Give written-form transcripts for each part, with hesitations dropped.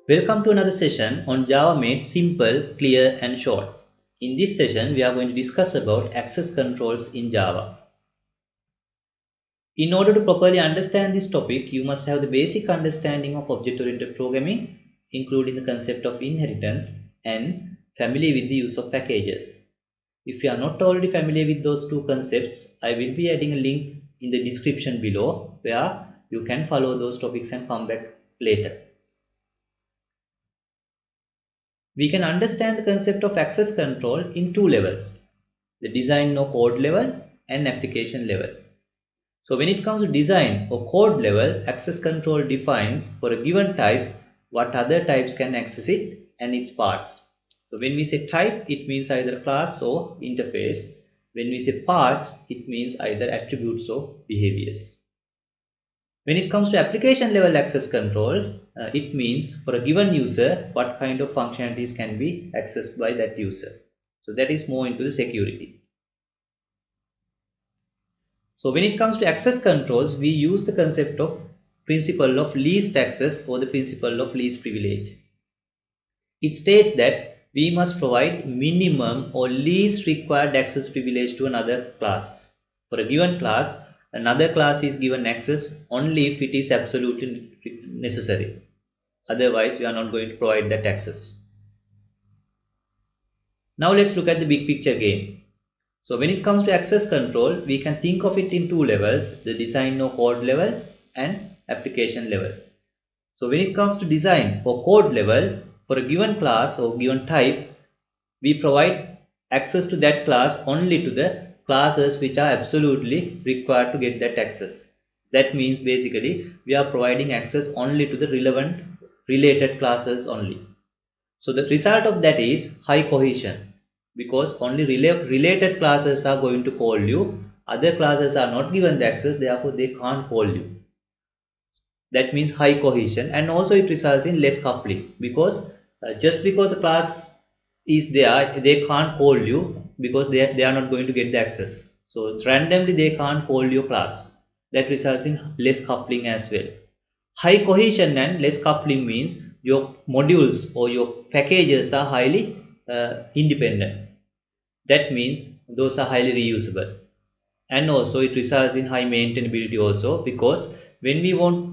Welcome to another session on Java made simple, clear and short. In this session, we are going to discuss about access controls in Java. In order to properly understand this topic, you must have the basic understanding of object-oriented programming, including the concept of inheritance and familiar with the use of packages. If you are not already familiar with those two concepts, I will be adding a link in the description below where you can follow those topics and come back later. We can understand the concept of access control in two levels, the design no code level and application level. So when it comes to design or code level, access control defines for a given type what other types can access it and its parts. So when we say type, it means either class or interface. When we say parts, it means either attributes or behaviors. When it comes to application level access control, it means for a given user what kind of functionalities can be accessed by that user. So that is more into the security. So when it comes to access controls, we use the concept of principle of least access or the principle of least privilege. It states that we must provide minimum or least required access privilege to another class. For a given class, another class is given access only if it is absolutely necessary. Otherwise, we are not going to provide that access. Now let's look at the big picture again. So when it comes to access control, we can think of it in two levels, the design or code level and application level. So when it comes to design or code level, for a given class or given type, we provide access to that class only to the classes which are absolutely required to get that access. That means basically we are providing access only to the relevant related classes only. So the result of that is high cohesion, because only related classes are going to call you, other classes are not given the access, therefore they can't call you. That means high cohesion, and also it results in less coupling, because just because a class is there, they can't call you because they are not going to get the access. So randomly they can't call your class. That results in less coupling as well. High cohesion and less coupling means your modules or your packages are highly independent. That means those are highly reusable, and also it results in high maintainability also, because when we want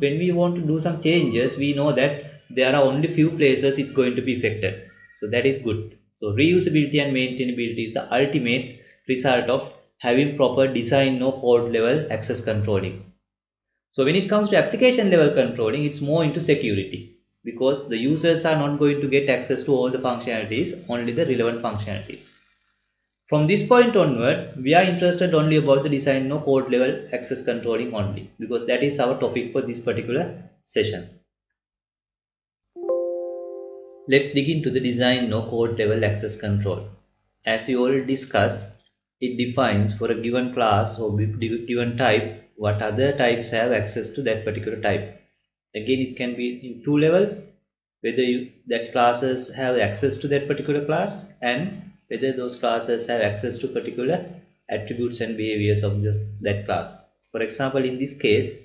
to do some changes, we know that there are only few places it's going to be affected. So that is good. So reusability and maintainability is the ultimate result of having proper design no code level access controlling. So when it comes to application level controlling, it's more into security, because the users are not going to get access to all the functionalities, only the relevant functionalities. From this point onward, we are interested only about the design no code level access controlling only, because that is our topic for this particular session. Let's dig into the design no code level access control. As we already discussed, it defines for a given class or given type what other types have access to that particular type. Again, it can be in two levels, whether that classes have access to that particular class and whether those classes have access to particular attributes and behaviors of that class. For example, in this case,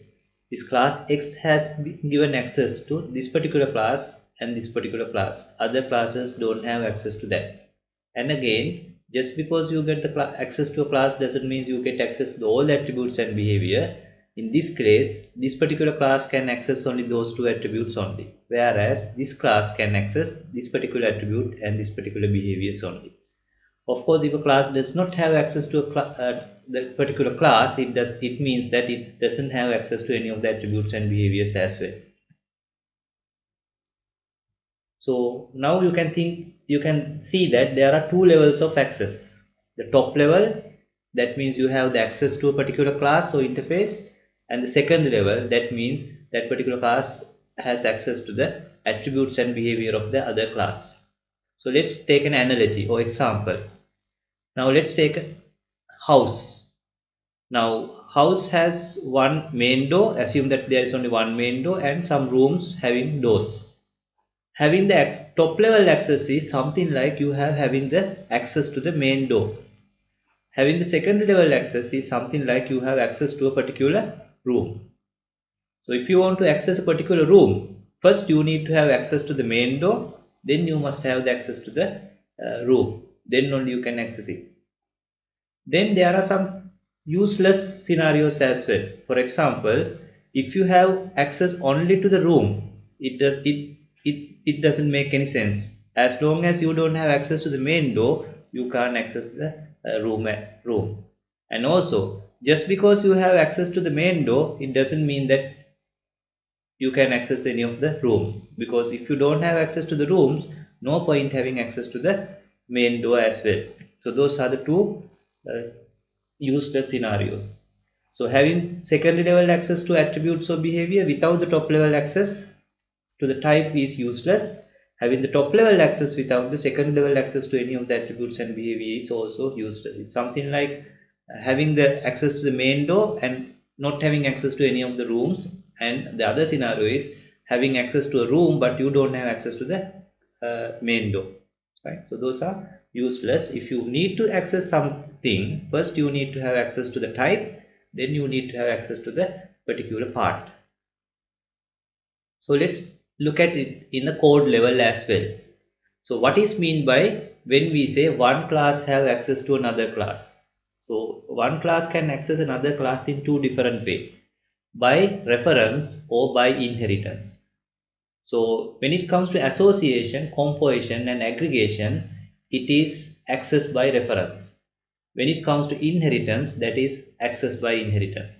this class X has been given access to this particular class and this particular class. Other classes don't have access to that. And again, just because you get the access to a class doesn't mean you get access to all the attributes and behavior. In this case, this particular class can access only those two attributes only, whereas this class can access this particular attribute and this particular behaviors only. Of course, if a class does not have access to the particular class, it means that it doesn't have access to any of the attributes and behaviors as well. So now you can see that there are two levels of access. The top level, that means you have the access to a particular class or interface, and the second level, that means that particular class has access to the attributes and behavior of the other class. So let's take an analogy or example. Now let's take a house. Now house has one main door. Assume that there is only one main door and some rooms having doors. Having the top level access is something like you have having the access to the main door. Having the second level access is something like you have access to a particular room. So if you want to access a particular room, first you need to have access to the main door, then you must have the access to the room, then only you can access it. Then there are some useless scenarios as well. For example, if you have access only to the room, it doesn't make any sense. As long as you don't have access to the main door, you can't access the room. And also, just because you have access to the main door, it doesn't mean that you can access any of the rooms, because if you don't have access to the rooms, no point having access to the main door as well. So those are the two uh, useless scenarios. So having secondary level access to attributes or behavior without the top level access to the type is useless. Having the top level access without the second level access to any of the attributes and behavior is also useless. It's something like having the access to the main door and not having access to any of the rooms, and the other scenario is having access to a room but you don't have access to the main door, right? So those are useless. If you need to access something, first you need to have access to the type, then you need to have access to the particular part. So let's look at it in the code level as well. So what is mean by when we say one class have access to another class? So one class can access another class in two different ways, by reference or by inheritance. So when it comes to association, composition and aggregation, it is accessed by reference. When it comes to inheritance, that is accessed by inheritance.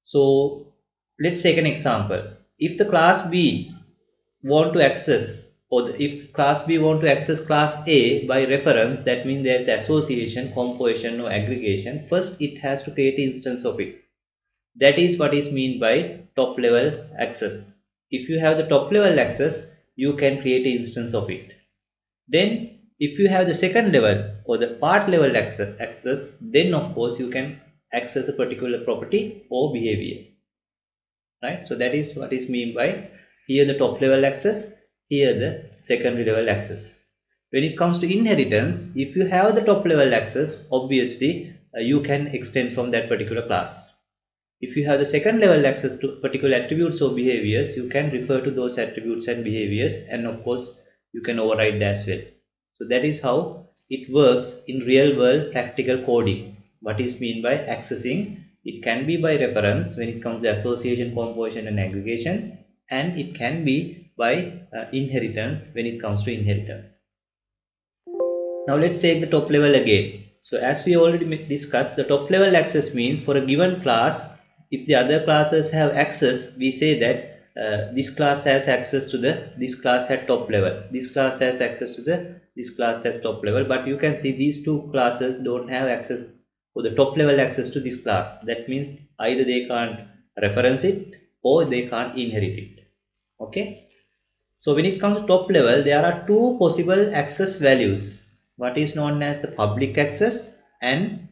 So let's take an example. If the class B want to access, or if class B want to access class A by reference, that means there is association, composition or aggregation. First it has to create an instance of it. That is what is mean by top level access. If you have the top level access, you can create an instance of it. Then if you have the second level or the part level access, then of course you can access a particular property or behavior, right? So that is what is mean by here the top level access, here the secondary level access. When it comes to inheritance, if you have the top level access, obviously you can extend from that particular class. If you have the second level access to particular attributes or behaviors, you can refer to those attributes and behaviors, and of course you can override as well. So that is how it works in real world practical coding. What is mean by accessing? It can be by reference when it comes to association, composition and aggregation, and it can be by inheritance when it comes to inheritance. Now let's take the top level again. So as we already discussed, the top level access means for a given class, if the other classes have access, we say that this class has access to this class at top level, this class has access to this class as top level, but you can see these two classes don't have access or the top level access to this class. That means either they can't reference it or they can't inherit it. Okay. So when it comes to top level, there are two possible access values, what is known as the public access and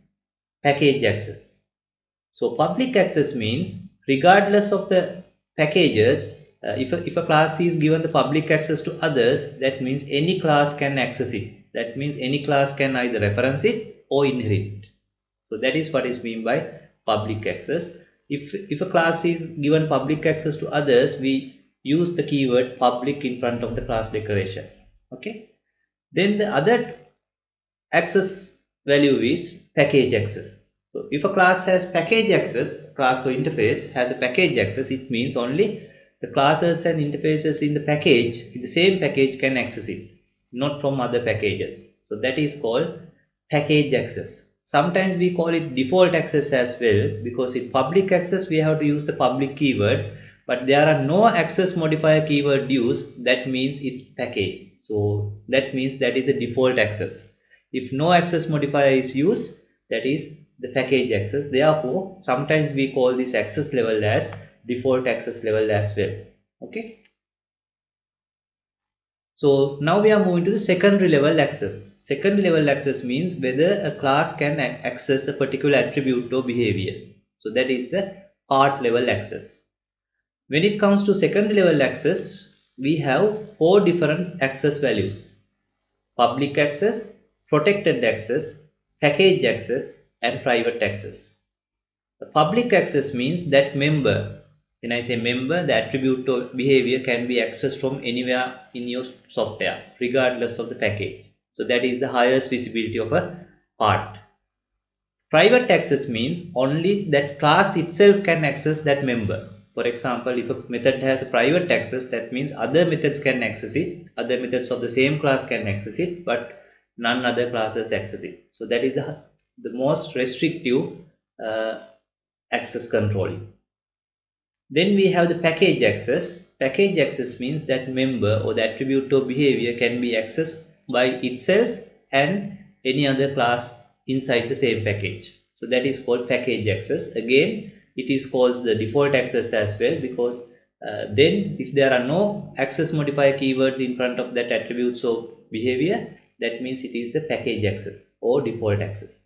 package access. So public access means regardless of the packages, if a class is given the public access to others, that means any class can access it. That means any class can either reference it or inherit it. So that is what is mean by public access. If a class is given public access to others, we use the keyword public in front of the class declaration. Okay. Then the other access value is package access. So if a class has package access, class or interface has a package access, it means only the classes and interfaces in the package, in the same package, can access it, not from other packages. So that is called package access. Sometimes we call it default access as well, because in public access we have to use the public keyword, but there are no access modifier keyword used. That means it's package. So that means that is the default access. If no access modifier is used, that is the package access. Therefore sometimes we call this access level as default access level as well. Okay. So now we are moving to the secondary level access. Secondary level access means whether a class can access a particular attribute or behavior. So that is the part level access. When it comes to secondary level access, we have four different access values: public access, protected access, package access and private access. The public access means that member When I say member, the attribute or behavior can be accessed from anywhere in your software, regardless of the package. So that is the highest visibility of a part. Private access means only that class itself can access that member. For example, if a method has a private access, that means other methods can access it, other methods of the same class can access it, but none other classes access it. So that is the most restrictive uh, access control. Then we have the package access. Package access means that member or the attribute or behavior can be accessed by itself and any other class inside the same package. So that is called package access. Again, it is called the default access as well, because then if there are no access modifier keywords in front of that attributes or behavior, that means it is the package access or default access.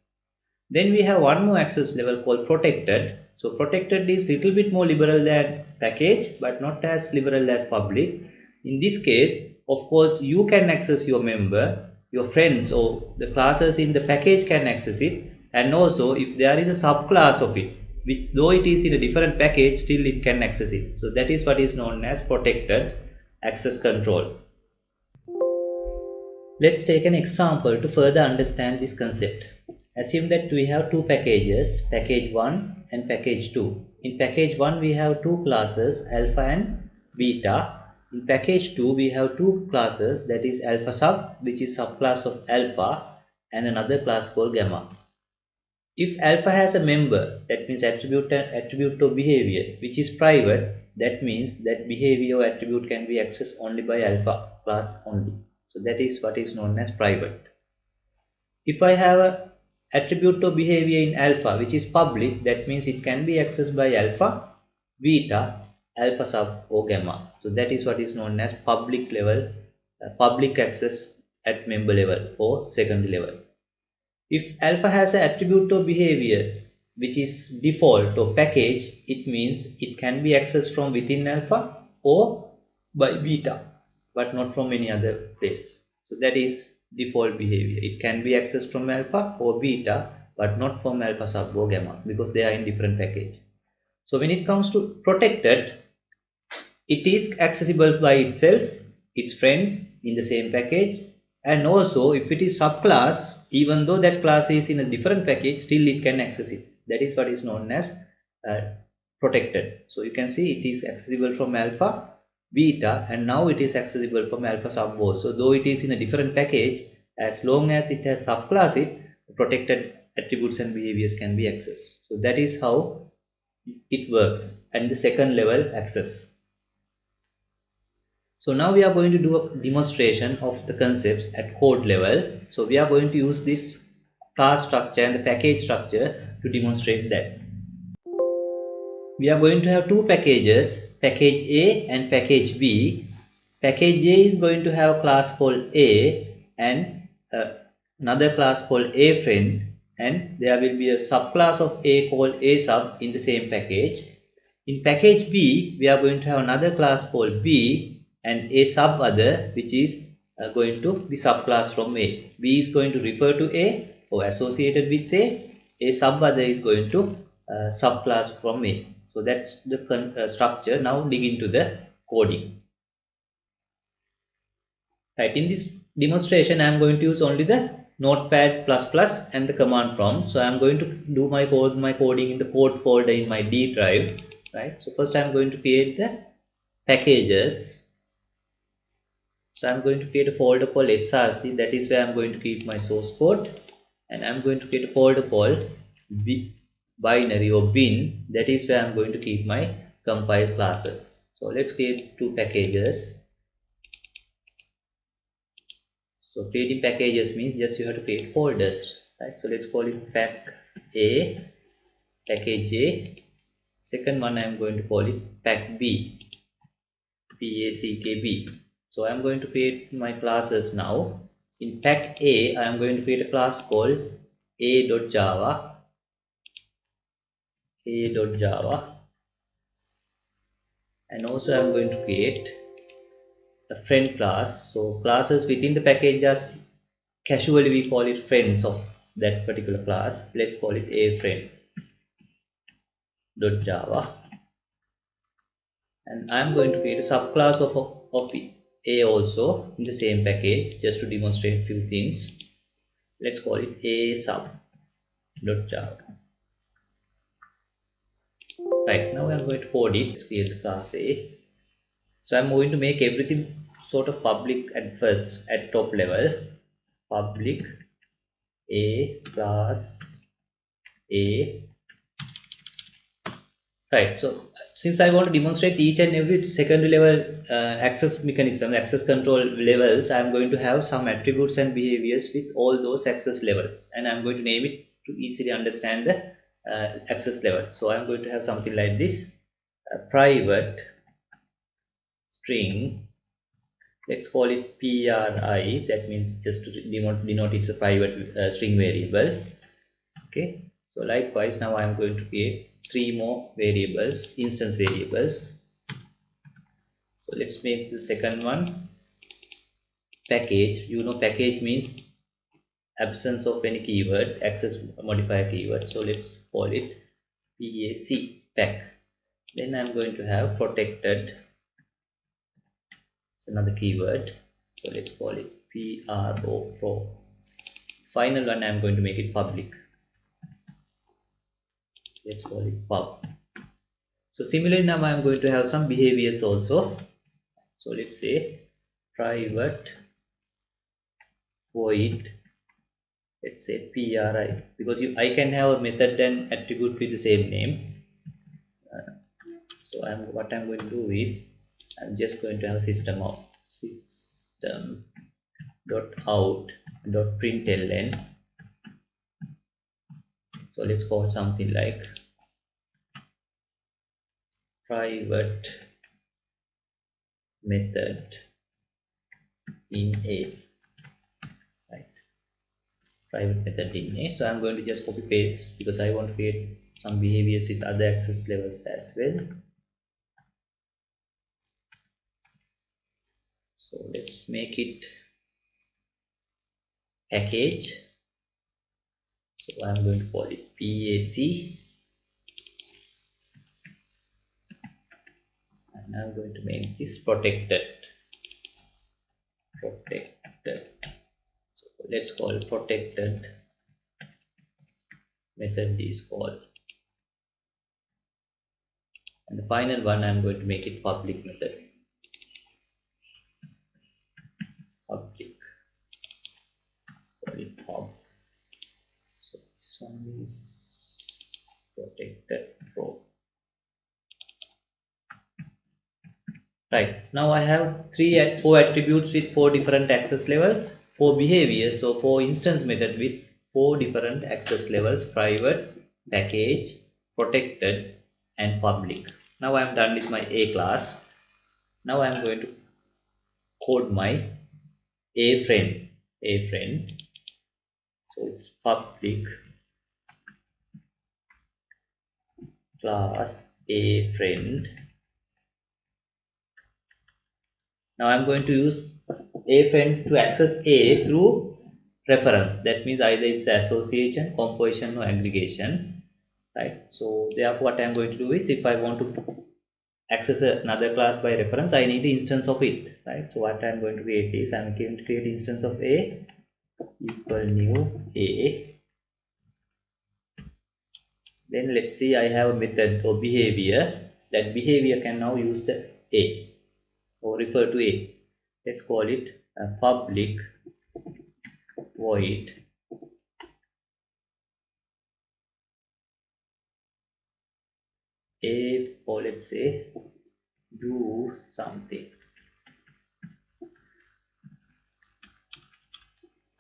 Then we have one more access level called protected. So protected is little bit more liberal than package, but not as liberal as public. In this case, of course, you can access your member, your friends or the classes in the package can access it, and also if there is a subclass of it, which though it is in a different package, still it can access it. So that is what is known as protected access control. Let's take an example to further understand this concept. Assume that we have two packages, package 1 and package 2. In package 1 we have two classes, alpha and beta. In package 2 we have two classes, that is alpha sub, which is subclass of alpha, and another class called gamma. If alpha has a member, that means attribute or behavior, which is private, that means that behavior or attribute can be accessed only by alpha class only. So that is what is known as private. If I have a attribute or behavior in alpha which is public, that means it can be accessed by alpha, beta, alpha sub or gamma. So that is what is known as public level, public access at member level or secondary level. If alpha has an attribute or behavior which is default or package, it means it can be accessed from within alpha or by beta, but not from any other place. So that is default behavior. It can be accessed from alpha or beta, but not from alpha sub or gamma, because they are in different package. So when it comes to protected, it is accessible by itself, its friends in the same package, and also if it is subclass, even though that class is in a different package, still it can access it. That is what is known as protected. So you can see it is accessible from alpha, beta, and now it is accessible from alpha sub also. Though it is in a different package, as long as it has subclass it, protected attributes and behaviors can be accessed. So that is how it works, and the second level access. So now we are going to do a demonstration of the concepts at code level. So we are going to use this class structure and the package structure to demonstrate that. We are going to have two packages, package A and package B. Package A is going to have a class called A and another class called A friend, and there will be a subclass of A called A sub in the same package. In package B, we are going to have another class called B and A sub other, which is going to be subclass from A. B is going to refer to A or associated with A sub other is going to subclass from A. So that's the structure. Now dig into the coding. Right, in this demonstration I am going to use only the notepad++ and the command prompt. So I am going to do my coding in the code folder in my D drive. Right, so first I am going to create the packages. So I am going to create a folder called src, that is where I am going to keep my source code, and I am going to create a folder called binary or bin, that is where I am going to keep my compiled classes. So let's create two packages. So creating packages means just you have to create folders, right? So let's call it pack A, package A. Second one I am going to call it pack B, packb. So I am going to create my classes now. In pack A, I am going to create a class called a.java, and also I am going to create a friend class. So classes within the package, just casually we call it friends of that particular class. Let's call it a friend.java. and I'm going to create a subclass of A also in the same package just to demonstrate few things. Let's call it A sub dot java. Right, now I'm going to code it. Let's create the class A. So I'm going to make everything sort of public at first at top level. Public A class A. Right. So since I want to demonstrate each and every secondary level access mechanism, access control levels, I'm going to have some attributes and behaviors with all those access levels, and I'm going to name it to easily understand the access level. So I'm going to have something like this: private string. Let's call it pri. That means just to denote it's a private string variable. Okay, so likewise now I'm going to create three more variables, instance variables. So let's make the second one package. You know, package means absence of any keyword, access modifier keyword. So let's call it pack. Then I'm going to have protected. It's another keyword. So let's call it pro. Final one I'm going to make it public. Let's call it pub. So similarly now I'm going to have some behaviors also. So let's say private void, let's say pri, because I can have a method and attribute with the same name. So what I'm going to do is I'm just going to have system dot out dot println. So let's call something like private method in A. Right, private method in A. So I'm going to just copy paste because I want to create some behaviors with other access levels as well. So let's make it package. So I'm going to call it PAC, and I'm going to make this protected. So let's call protected method is called, and the final one I'm going to make it public method. Public, call it pub. So this one is protected pro. Right, now I have four attributes with four different access levels, four behaviors, so four instance method with four different access levels: private, package, protected, and public. Now I am done with my A class. Now I am going to code my A friend. A friend. So it's public class A friend. Now I'm going to use A friend to access A through reference. That means either it's association, composition, or aggregation. Right. So therefore, what I'm going to do is, if I want to access another class by reference, I need an instance of it. Right. So what I'm going to create is, I'm going to create instance of A equal new A. Then let's see, I have a method or behavior. That behavior can now use the A or refer to A. Let's call it a public void A, or let's say do something.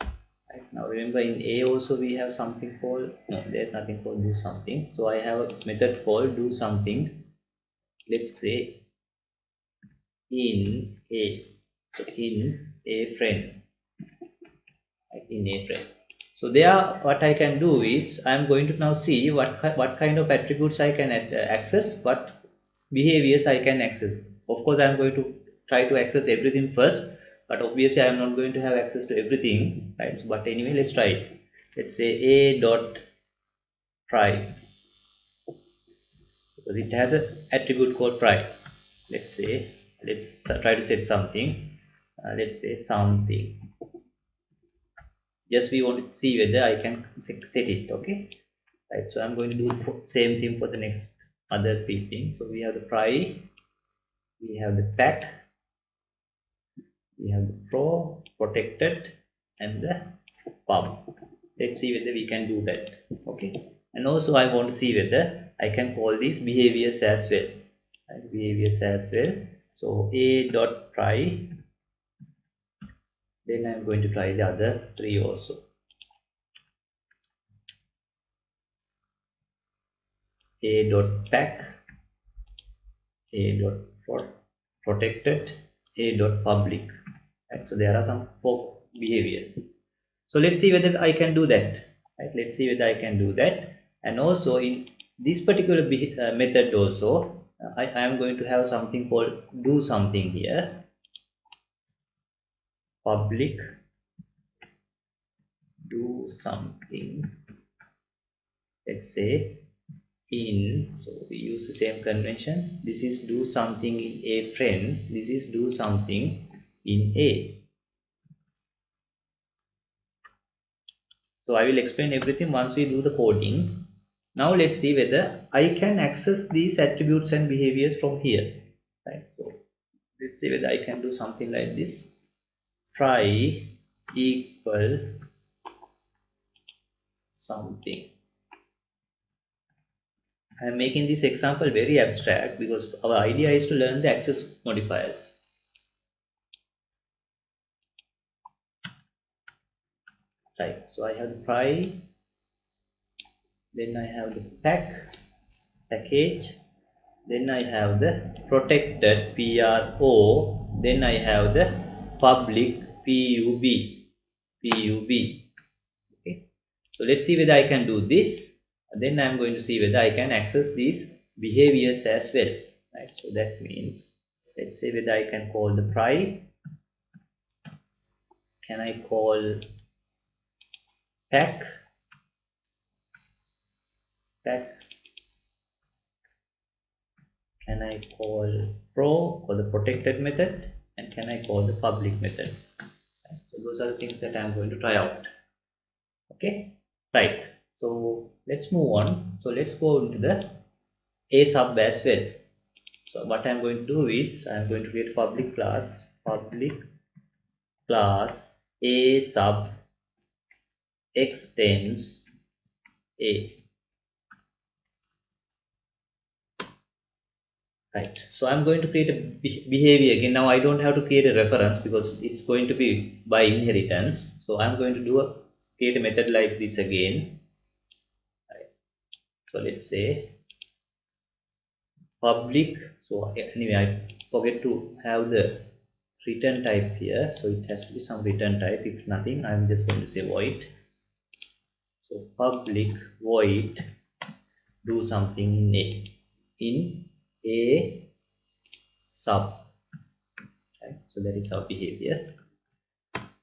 Right, now remember, in A also we have something called, no, there's nothing called do something. So I have a method called do something. Let's say in A. So in A friend. Right, in A friend. So there, what I can do is, I am going to now see what kind of attributes I can access, what behaviors I can access. Of course, I am going to try to access everything first, but obviously I am not going to have access to everything, right? So, but anyway, let's try it. Let's say a dot try, because it has an attribute called try. let's say, let's try to set something, let's say something, just we want to see whether I can set it. Okay, right, so I'm going to do same thing for the next other three things. So we have the pry, we have the pack, we have the protected, and the pub. Let's see whether we can do that. Okay, and also I want to see whether I can call these behaviors as well, right? Behaviors as well. So a dot try, then I'm going to try the other three also. A dot pack, a dot protected, a dot public, right? So there are some four behaviors. So let's see whether I can do that, right? Let's see whether I can do that. And also in this particular method also, I am going to have something called do something here, public do something, let's say in, so we use the same convention, this is do something in a friend, this is do something in a. So I will explain everything once we do the coding. Now let's see whether I can access these attributes and behaviors from here, right? So let's see whether I can do something like this. Try equal something. I am making this example very abstract because our idea is to learn the access modifiers. Right. So I have the try, then I have the package, then I have the protected PRO, then I have the public PUB. Okay, so let's see whether I can do this, and then I'm going to see whether I can access these behaviors as well, right? So that means, let's say whether I can call the try, can I call pack, can I call pro for the protected method, and can I call the public method? So those are the things that I'm going to try out. Okay, right. So let's move on. So let's go into the a sub as well. So what I'm going to do is I'm going to create public class a sub extends a. Right. So I'm going to create a behavior again. Now I don't have to create a reference because it's going to be by inheritance. So I'm going to create a method like this again. Right. So let's say public. So anyway, I forget to have the return type here. So it has to be some return type. If nothing, I'm just going to say void. So public void do something in a sub. Right. So that is our behavior.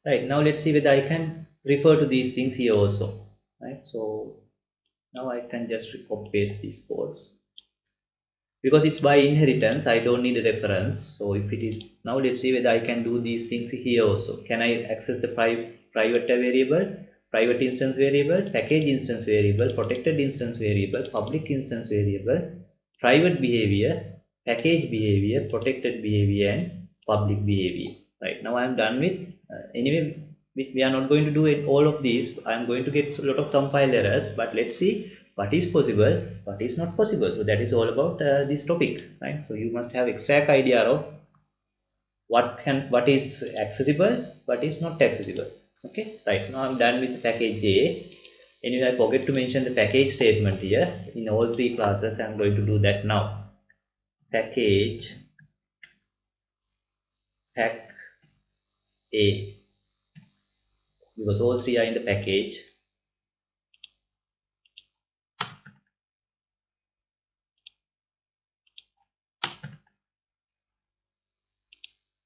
Right, now let's see whether I can refer to these things here also. Right, so now I can just copy paste these codes because it's by inheritance. I don't need a reference. So if it is, now let's see whether I can do these things here also. Can I access the private variable, private instance variable, package instance variable, protected instance variable, public instance variable, private behavior, package behavior, protected behavior, and public behavior. Right, now I'm done with anyway we are not going to do it all of these. I'm going to get a lot of compile errors, but let's see what is possible, what is not possible. So that is all about this topic, right? So you must have exact idea of what is accessible, what is not accessible. Okay, right, now I'm done with package A. Anyway, I forget to mention the package statement here in all three classes. I'm going to do that now. Package pack A, because all three are in the package.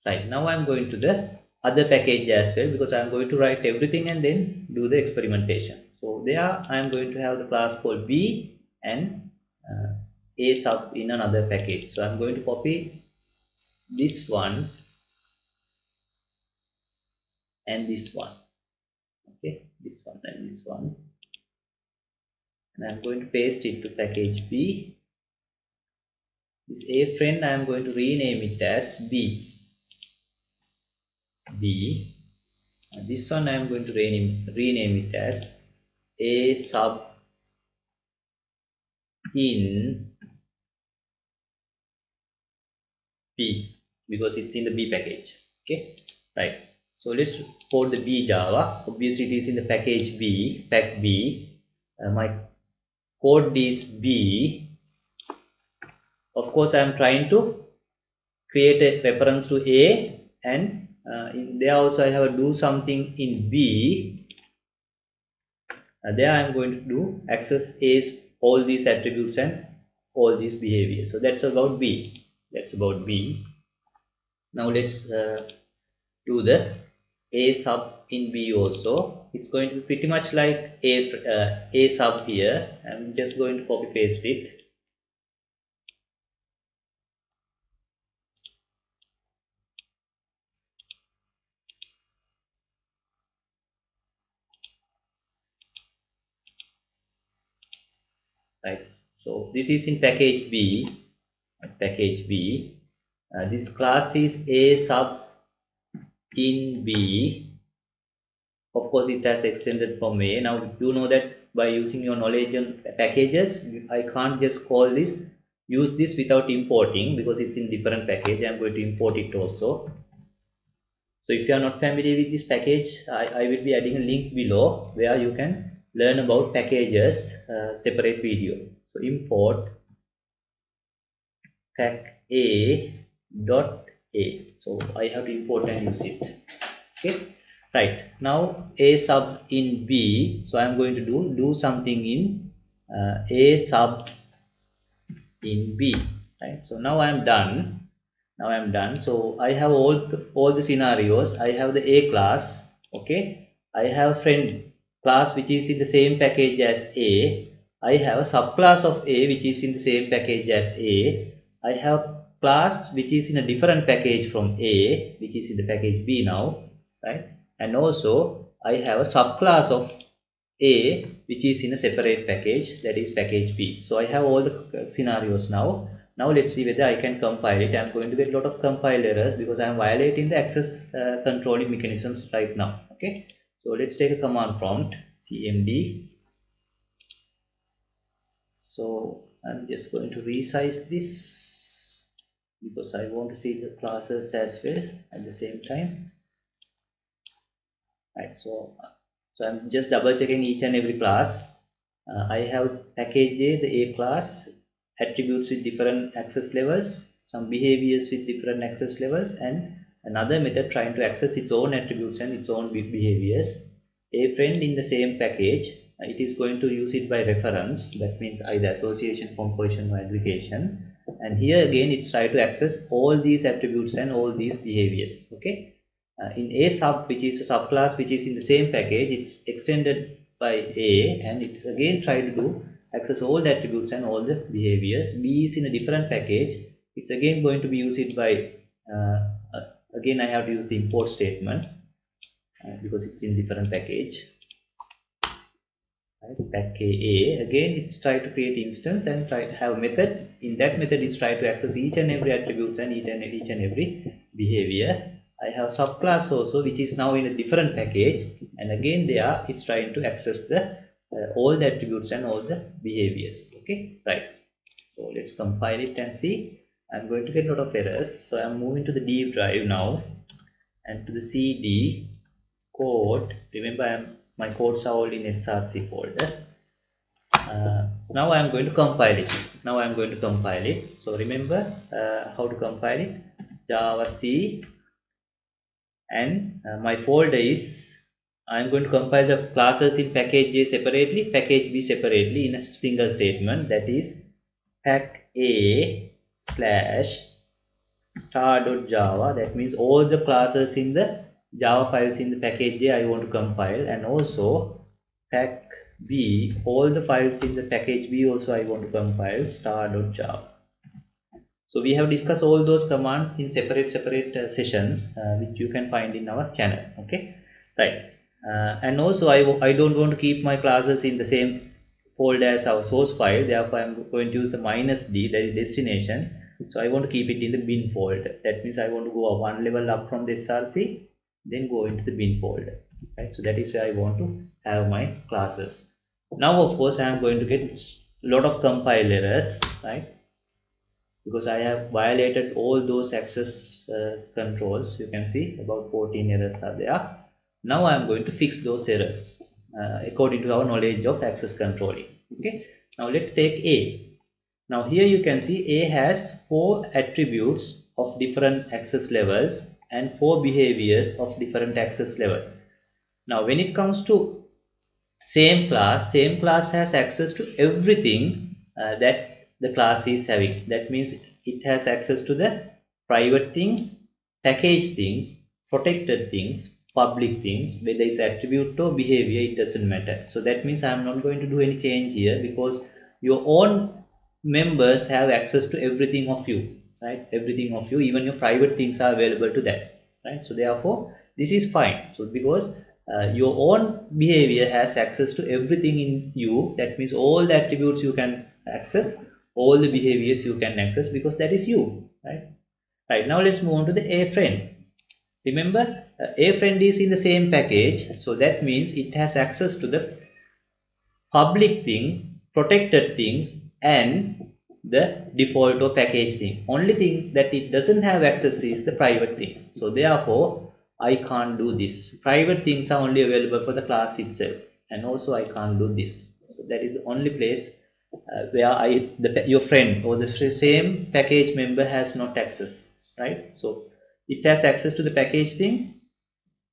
Right, now I'm going to the other package as well because I'm going to write everything and then do the experimentation. So there I'm going to have the class called B and A sub in another package. So I'm going to copy this one and this one. Okay, this one and this one, and I'm going to paste it to package B. This A friend I am going to rename it as B. And this one I am going to rename it as A sub in B, because it's in the B package. Okay, right. So let's port the B Java. Obviously it is in the package B, pack B. My code is B. Of course I am trying to create a reference to A, and in there also I have to do something in B. There I am going to do access A's all these attributes and all these behaviors. So that's about B. That's about B. Now let's do the A sub in B also. It's going to be pretty much like A sub here. I'm just going to copy paste it. Right. So this is in package B. Package B. This class is A sub in B. Of course it has extended from A. Now you know that by using your knowledge on packages, I can't just call this, use this without importing, because it's in different package. I'm going to import it also. So if you are not familiar with this package, I will be adding a link below where you can learn about packages, separate video. So import pack A dot A. So I have to import and use it. Okay, right. Now A sub in B. So I am going to do something in A sub in B. Right. So now I am done. Now I am done. So I have all the scenarios. I have the A class. Okay, I have friend class which is in the same package as A. I have a subclass of A which is in the same package as A. I have class which is in a different package from A, which is in the package B now, right? And also I have a subclass of A which is in a separate package, that is package B. So I have all the scenarios now. Now let's see whether I can compile it. I'm going to get a lot of compile errors because I'm violating the access controlling mechanisms right now. Okay, so let's take a command prompt cmd. So I'm just going to resize this because I want to see the classes as well at the same time. Right, so I'm just double checking each and every class. I have package A, the A class, attributes with different access levels, some behaviors with different access levels, and another method trying to access its own attributes and its own behaviors. A friend in the same package, it is going to use it by reference, that means either association, composition, or aggregation. And here again it's trying to access all these attributes and all these behaviors. Okay, in A sub, which is a subclass which is in the same package, it's extended by A, and it's again try to do access all the attributes and all the behaviors. B is in a different package, it's again going to be used by again I have to use the import statement because it's in different package. Right, pack A again it's try to create instance and try to have method. In that method it's try to access each and every attributes and each and every behavior. I have subclass also which is now in a different package, and again there it's trying to access the all the attributes and all the behaviors. Okay, right. So let's compile it and see. I'm going to get a lot of errors. So I'm moving to the D drive now and to the CD code. Remember my codes are all in src folder. Now I am going to compile it. So remember how to compile it. Java C, and my folder is, I am going to compile the classes in package A separately, package B separately in a single statement, that is pack A slash star.java. That means all the classes in the Java files in the package A I want to compile, and also pack B, all the files in the package B also I want to compile star.java. So we have discussed all those commands in separate sessions, which you can find in our channel. Okay, right. And also I don't want to keep my classes in the same folder as our source file. Therefore, I'm going to use the -d, that is destination. So I want to keep it in the bin folder. That means I want to go one level up from the src, then go into the bin folder. Right. So that is where I want to have my classes. Now, of course, I am going to get a lot of compile errors, right? Because I have violated all those access controls. You can see about 14 errors are there. Now I am going to fix those errors according to our knowledge of access controlling. Okay. Now let's take A. Now here you can see A has 4 attributes of different access levels and 4 behaviors of different access level. Now when it comes to same class has access to everything that the class is having. That means it has access to the private things, package things, protected things, public things. Whether it's attribute or behavior, it doesn't matter. So that means I'm not going to do any change here, because your own members have access to everything of you, right? Everything of you, even your private things are available to that, right? So therefore this is fine. So because your own behavior has access to everything in you, that means all the attributes you can access, all the behaviors you can access, because that is you, right? Right, now let's move on to the A friend. Remember, A friend is in the same package, so that means it has access to the public thing, protected things, and the default or package thing. Only thing that it doesn't have access is the private thing. So therefore I can't do this. Private things are only available for the class itself, and also I can't do this. So that is the only place where your friend or the same package member has not access, right? So it has access to the package things,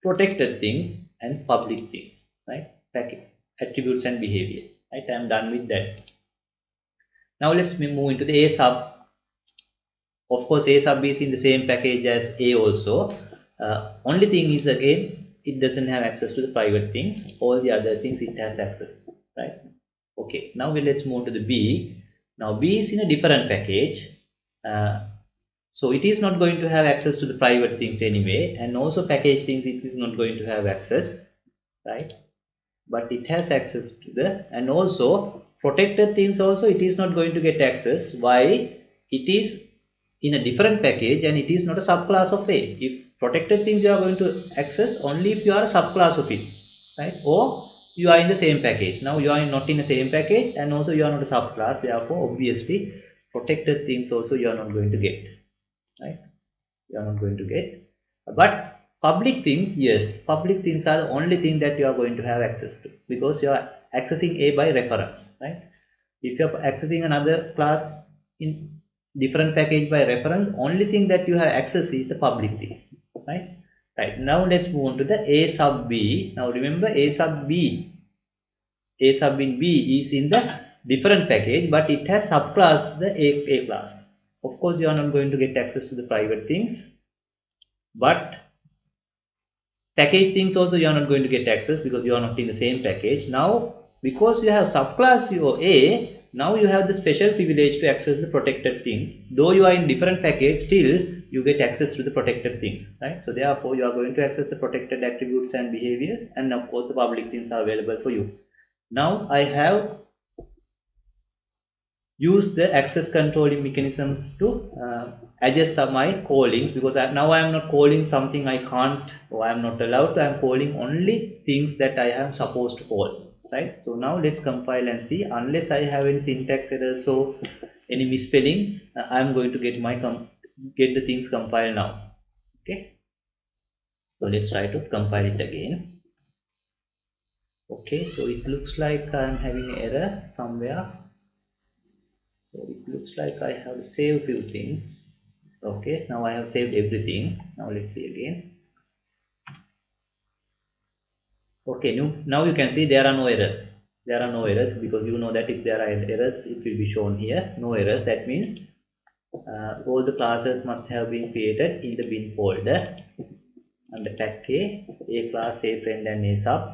protected things, and public things, right? Package attributes and behavior, right? I am done with that. Now let's move into the A sub. Of course, A sub is in the same package as A also. Only thing is, again, it doesn't have access to the private things. All the other things it has access, right? Okay, now let's move to the B. Now B is in a different package. So it is not going to have access to the private things anyway, and also package things it is not going to have access, right? But it has access to the, and also protected things also it is not going to get access. Why? It is in a different package and it is not a subclass of A. If protected things you are going to access only if you are a subclass of it, right? Or you are in the same package. Now you are not in the same package, and also you are not a subclass, therefore obviously protected things also you are not going to get, right? You are not going to get. But public things, yes, public things are the only thing that you are going to have access to, because you are accessing A by reference, right? If you are accessing another class in different package by reference, only thing that you have access is the public thing, right? Right, now let's move on to the A sub B. Now remember, A sub in B is in the different package, but it has subclass the A class. Of course you are not going to get access to the private things, but package things also you are not going to get access, because you are not in the same package. Now because you have subclass your A, now you have the special privilege to access the protected things. Though you are in different package, still you get access to the protected things, right? So therefore you are going to access the protected attributes and behaviors, and of course the public things are available for you. Now I have use the access controlling mechanisms to adjust my callings, because now I am not calling something I can't or I am not allowed to. I am calling only things that I am supposed to call, right? So now let's compile and see. Unless I have any syntax errors or any misspelling, I am going to get the things compiled now. Okay, so let's try to compile it again. Okay, so it looks like I am having error somewhere. So it looks like I have saved few things. Okay, now I have saved everything. Now let's see again. Okay, now you can see there are no errors. There are no errors, because you know that if there are errors, it will be shown here. No errors. That means all the classes must have been created in the bin folder. Under pack A class, A friend, and A sub.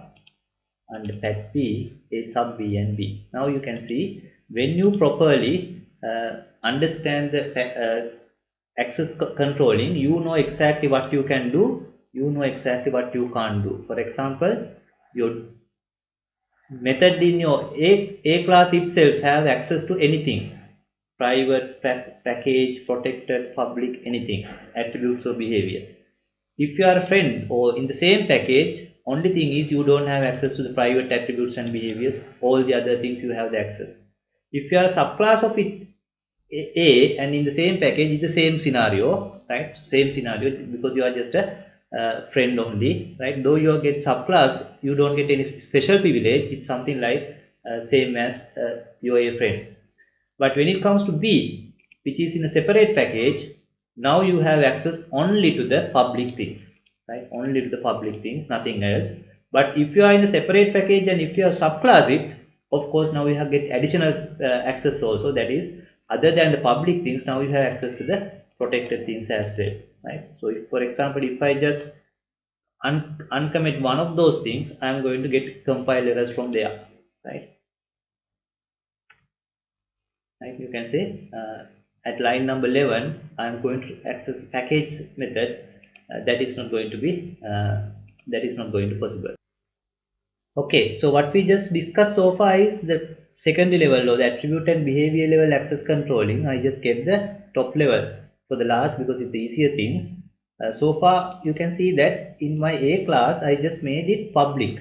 Under pack B, A sub, B, and B. Now you can see when you properly understand the access controlling, you know exactly what you can do, you know exactly what you can't do. For example, your method in your A class itself have access to anything, private, package, protected, public, anything, attributes or behavior. If you are a friend or in the same package, only thing is you don't have access to the private attributes and behaviors, all the other things you have the access. If you are a subclass of it A and in the same package is the same scenario, right? Same scenario because you are just a friend only, right? Though you get subclass, you don't get any special privilege. It's something like same as you are a friend. But when it comes to B, which is in a separate package, now you have access only to the public things, right? Only to the public things, nothing else. But if you are in a separate package and if you have subclass it, of course now you have get additional access also. That is, other than the public things, now you have access to the protected things as well, right? So, if, for example, if I just uncommit one of those things, I am going to get compile errors from there, right? Right, you can say at line number 11 I am going to access package method, that is not going to be that is not going to possible. Okay, so what we just discussed so far is the secondary level or the attribute and behavior level access controlling. I just kept the top level for the last because it's the easier thing. So far you can see that in my A class I just made it public.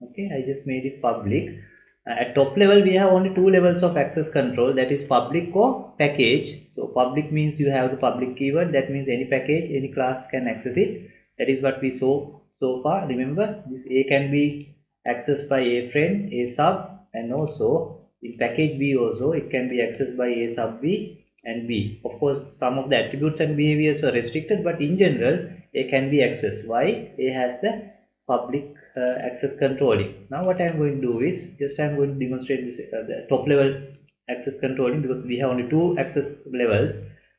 Okay, I just made it public. At top level we have only two levels of access control, that is public or package. So public means you have the public keyword, that means any package, any class can access it. That is what we saw so far. Remember, this A can be accessed by a friend, a sub, and also in package B also it can be accessed by a sub B and B. Of course, some of the attributes and behaviors are restricted, but in general A can be accessed. Why? A has the public access controlling. Now what I am going to do is just I am going to demonstrate this the top level access controlling, because we have only two access levels,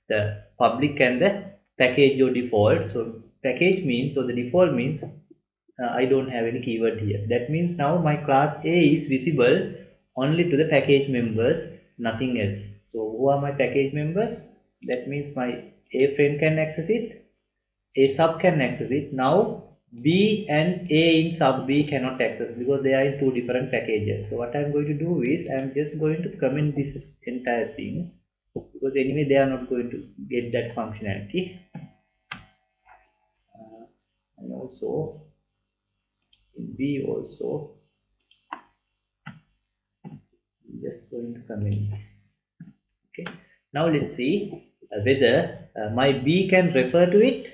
the public and the package or default. So package means, so the default means I don't have any keyword here. That means now my class A is visible only to the package members, nothing else. So who are my package members? That means my A friend can access it, A sub can access it. Now B and A in sub B cannot access because they are in two different packages. So what I am going to do is I am just going to comment this entire thing, because anyway they are not going to get that functionality. And also in B also just going to comment this. Okay, now let's see whether my B can refer to it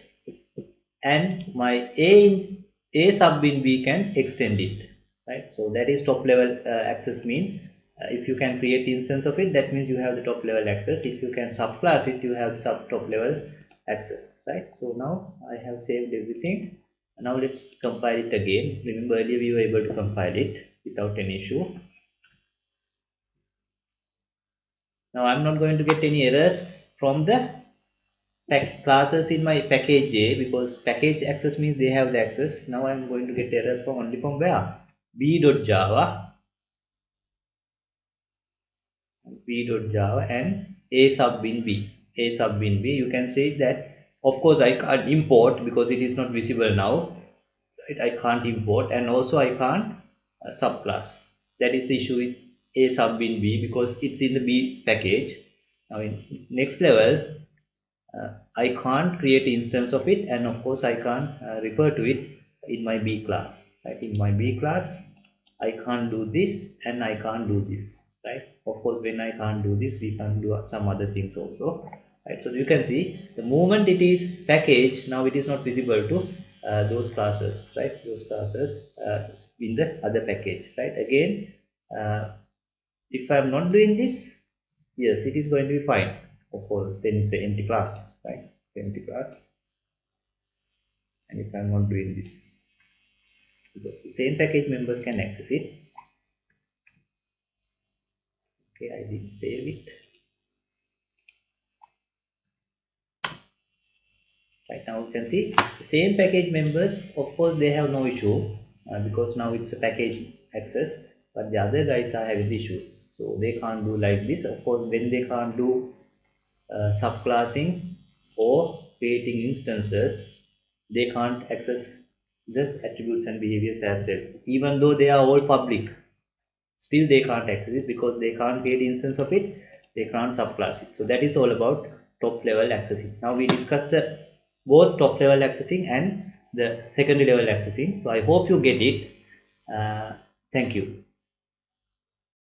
and my A sub in B can extend it, right? So that is top level access means if you can create instance of it, that means you have the top level access. If you can subclass it, you have sub top level access, right? So now I have saved everything. Now let's compile it again. Remember earlier we were able to compile it without any issue. Now I'm not going to get any errors from the classes in my package A, because package access means they have the access. Now I'm going to get errors from only from where? B.java, B.java and A sub bin B. A sub bin B. You can say that of course I can't import because it is not visible now. Right? I can't import, and also I can't subclass. That is the issue with A sub bin B because it's in the B package. Now in next level I can't create instance of it, and of course I can't refer to it in my B class. Right? In my B class I can't do this and I can't do this, right? Of course when I can't do this, we can do some other things also, right? So you can see the moment it is package, now it is not visible to those classes, right? Those classes in the other package, right? Again, if I am not doing this, yes, it is going to be fine. Of course, then it's an empty class, right? Empty class. And if I'm not doing this, because the same package members can access it. Okay, I did save it. Right now you can see the same package members, of course they have no issue because now it's a package access, but the other guys are having the issue. So they can't do like this. Of course, when they can't do subclassing or creating instances, they can't access the attributes and behaviors as well. Even though they are all public, still they can't access it because they can't create instance of it, they can't subclass it. So that is all about top level accessing. Now we discussed the both top level accessing and the secondary level accessing. So I hope you get it. Thank you.